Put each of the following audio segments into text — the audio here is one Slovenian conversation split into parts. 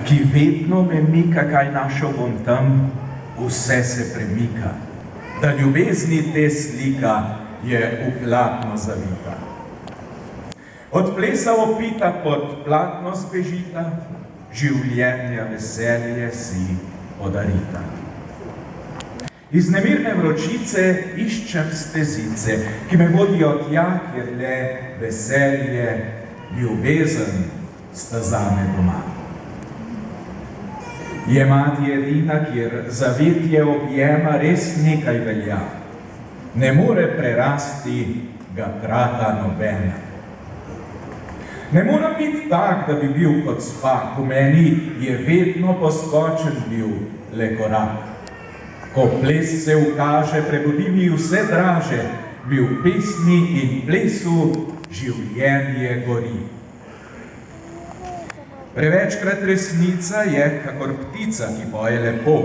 ki vedno me mika, kaj našel bom tam, vse se premika. Da ljubezni te slika je v platno zavita. Od plesa opita pod platno zbežita, življenja veselje si podarita. Iz nemirne vročice iščem stezice, ki me vodijo tja, kjer le veselje, ljubezen sta zame doma. Je mati edina, kjer zavetje objema res nekaj velja. Ne more prerasti ga trata nobena. Ne mora biti tak, da bi bil kot spak, v meni je vedno poskočen bil le korak. Ko ples se ukaže, prebudi mi vse draže, bi v pesmi in plesu življenje gori. Prevečkrat resnica je, kakor ptica, ki poje lepo,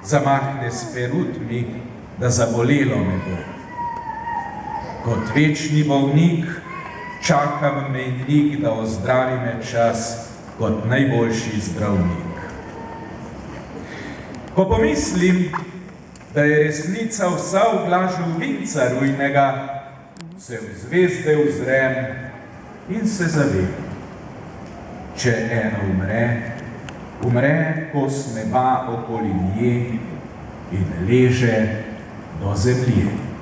zamahne s perutmi, da zabolelo me bo. Kot večni bolnik čakam mejnik, da ozdravi me čas kot najboljši zdravnik. Ko pomislim, da je resnica vsa v glažu vinca rujnega, se v zvezde uzrem in se zavem. Če ena umre, umre kos neba okoli nje in leže do zemlje.